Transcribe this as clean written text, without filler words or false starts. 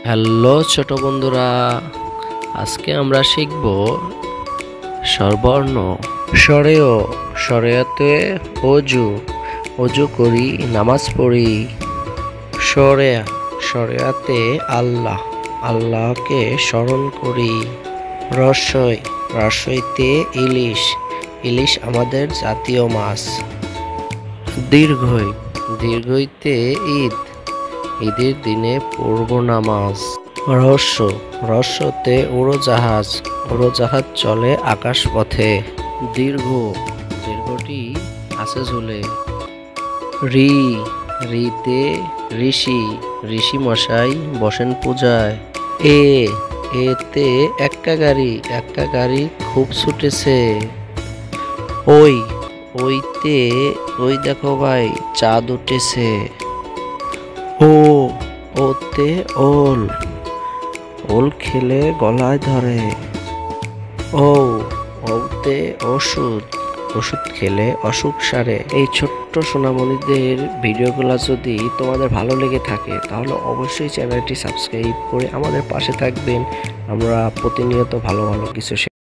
Hello ছোট বন্ধুরা, আজকে আমরা শিখব স্বরবর্ণ। স্বরেয়, স্বরেয়াতে অজু, অজু করি, নামাজ পড়ি। স্বরেয়া, স্বরেয়াতে আল্লাহ, আল্লাহকে স্মরণ করি। রসই, রসইতে ইলিশ, ইলিশ আমাদের জাতীয় মাছ। দীর্ঘই, দীর্ঘইতে ঈদ, ঈদের দিনে পড়ব নামাজ। রহস্য, রহস্যতে উড়োজাহাজ, উড়োজাহাজ চলে আকাশ পথে। দীর্ঘ, দীর্ঘটি আছে ঝুলে। ঋ, ঋতে ঋষি, ঋষি মশাই বসেন পূজায়। এ, এতে এক্কা গাড়ি, এক্কা গাড়ি খুব ছুটেছে। ওই, ওইতে ওই দেখো ভাই চাঁদ উঠেছে। ও, ওতে ওল, ওল খেলে গলায় ধরে। ও, ওতে ওষুধ, ওষুধ খেলে অসুখ সারে। এই ছোট্ট সোনামণিদের ভিডিওগুলো যদি তোমাদের ভালো লেগে থাকে তাহলে অবশ্যই চ্যানেলটি সাবস্ক্রাইব করে আমাদের পাশে থাকবেন। আমরা প্রতিনিয়ত ভালো ভালো কিছু